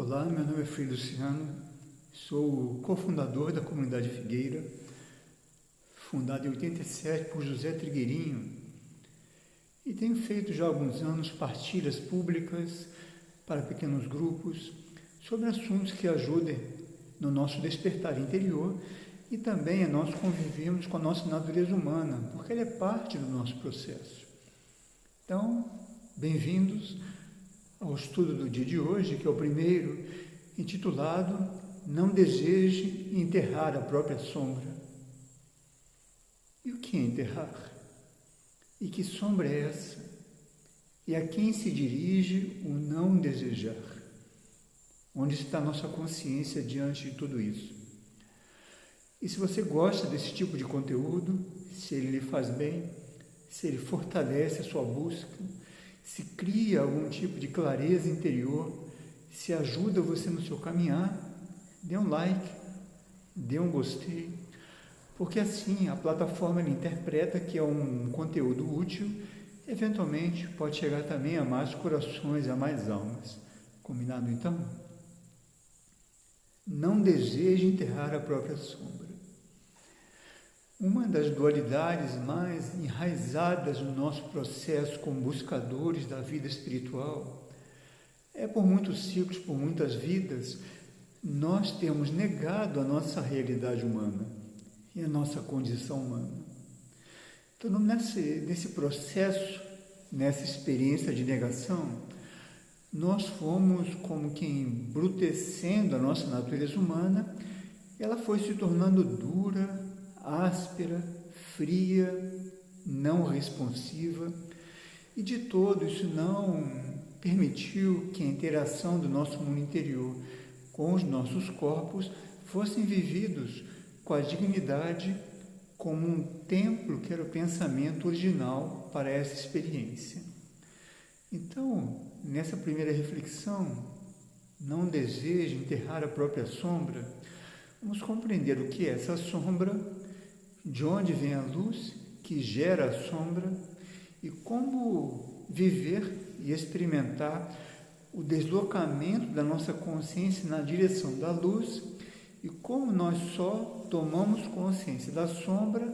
Olá, meu nome é Frei Luciano, sou o cofundador da Comunidade Figueira, fundada em 87 por José Trigueirinho, e tenho feito já há alguns anos partilhas públicas para pequenos grupos sobre assuntos que ajudem no nosso despertar interior e também a nós convivermos com a nossa natureza humana, porque ela é parte do nosso processo. Então, bem-vindos ao estudo do dia de hoje, que é o primeiro, intitulado Não Deseje Enterrar a Própria Sombra. E o que é enterrar? E que sombra é essa? E a quem se dirige o não desejar? Onde está a nossa consciência diante de tudo isso? E se você gosta desse tipo de conteúdo, se ele lhe faz bem, se ele fortalece a sua busca, se cria algum tipo de clareza interior, se ajuda você no seu caminhar, dê um like, dê um gostei, porque assim a plataforma interpreta que é um conteúdo útil, eventualmente pode chegar também a mais corações, a mais almas. Combinado então? Não deseje enterrar a própria sombra. Uma das dualidades mais enraizadas no nosso processo como buscadores da vida espiritual é, por muitos ciclos, por muitas vidas, nós temos negado a nossa realidade humana e a nossa condição humana. Então, nesse processo, nessa experiência de negação, nós fomos como que embrutecendo a nossa natureza humana, ela foi se tornando dura, áspera, fria, não responsiva, e de todo isso não permitiu que a interação do nosso mundo interior com os nossos corpos fossem vividos com a dignidade como um templo que era o pensamento original para essa experiência. Então, nessa primeira reflexão, não deseje enterrar a própria sombra, vamos compreender o que é essa sombra, de onde vem a luz que gera a sombra e como viver e experimentar o deslocamento da nossa consciência na direção da luz e como nós só tomamos consciência da sombra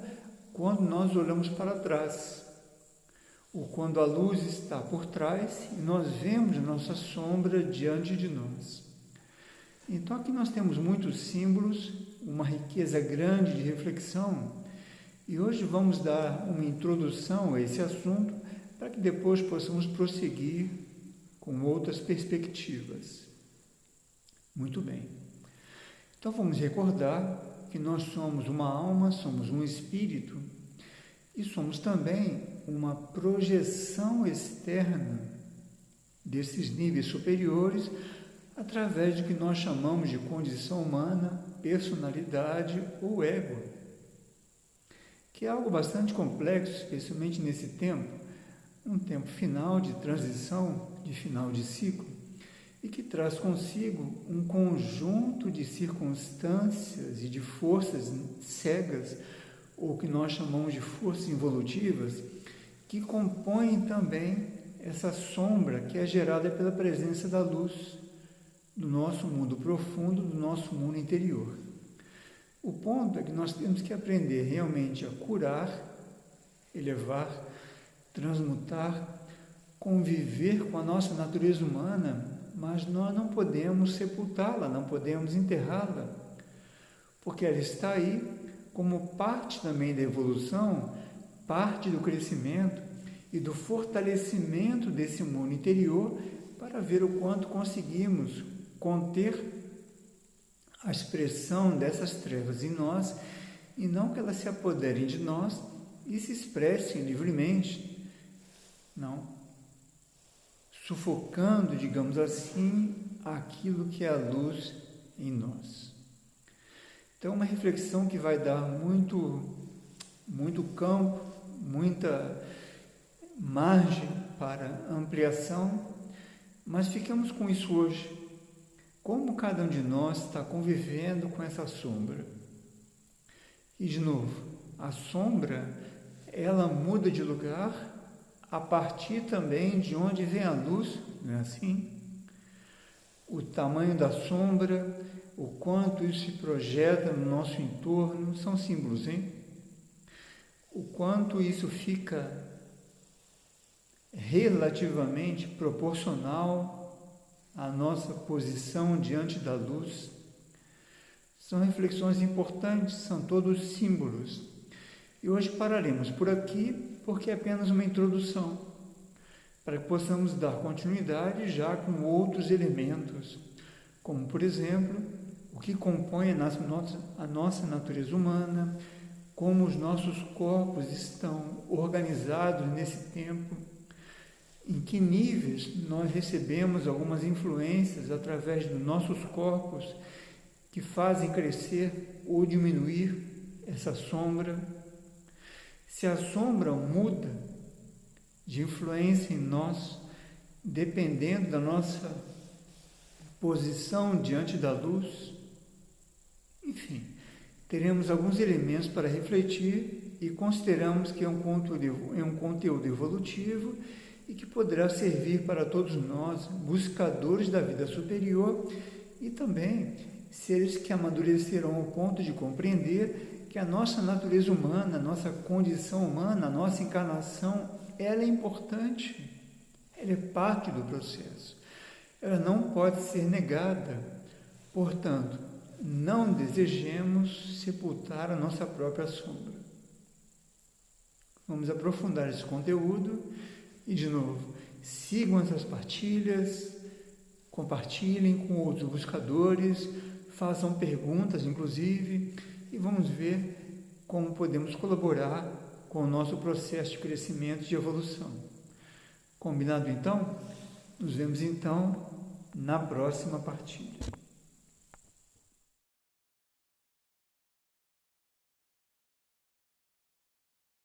quando nós olhamos para trás, ou quando a luz está por trás e nós vemos a nossa sombra diante de nós. Então aqui nós temos muitos símbolos, uma riqueza grande de reflexão, e hoje vamos dar uma introdução a esse assunto para que depois possamos prosseguir com outras perspectivas. Muito bem. Então vamos recordar que nós somos uma alma, somos um espírito e somos também uma projeção externa desses níveis superiores através do que nós chamamos de condição humana, personalidade ou ego, que é algo bastante complexo, especialmente nesse tempo, um tempo final de transição, de final de ciclo, e que traz consigo um conjunto de circunstâncias e de forças cegas, ou que nós chamamos de forças involutivas, que compõem também essa sombra que é gerada pela presença da luz do nosso mundo profundo, do nosso mundo interior. O ponto é que nós temos que aprender realmente a curar, elevar, transmutar, conviver com a nossa natureza humana, mas nós não podemos sepultá-la, não podemos enterrá-la, porque ela está aí como parte também da evolução, parte do crescimento e do fortalecimento desse mundo interior para ver o quanto conseguimos conter a expressão dessas trevas em nós e não que elas se apoderem de nós e se expressem livremente, não, sufocando, digamos assim, aquilo que é a luz em nós. Então, uma reflexão que vai dar muito campo, muita margem para ampliação, mas ficamos com isso hoje. Como cada um de nós está convivendo com essa sombra? E, de novo, a sombra, ela muda de lugar a partir também de onde vem a luz, não é assim? o tamanho da sombra, o quanto isso se projeta no nosso entorno, são símbolos, hein? O quanto isso fica relativamente proporcional à nossa posição diante da luz. São reflexões importantes, são todos símbolos. E hoje pararemos por aqui, porque é apenas uma introdução, para que possamos dar continuidade já com outros elementos, como, por exemplo, o que compõe a nossa natureza humana, como os nossos corpos estão organizados nesse tempo, em que níveis nós recebemos algumas influências através dos nossos corpos que fazem crescer ou diminuir essa sombra. Se a sombra muda de influência em nós, dependendo da nossa posição diante da luz, enfim, teremos alguns elementos para refletir e consideramos que é um conteúdo evolutivo e que poderá servir para todos nós, buscadores da vida superior e também seres que amadurecerão ao ponto de compreender que a nossa natureza humana, a nossa condição humana, a nossa encarnação, ela é importante, ela é parte do processo, ela não pode ser negada. Portanto, não desejemos sepultar a nossa própria sombra. Vamos aprofundar esse conteúdo e, de novo, sigam essas partilhas, compartilhem com outros buscadores, façam perguntas, inclusive, e vamos ver como podemos colaborar com o nosso processo de crescimento e de evolução. Combinado, então? Nos vemos, então, na próxima partilha.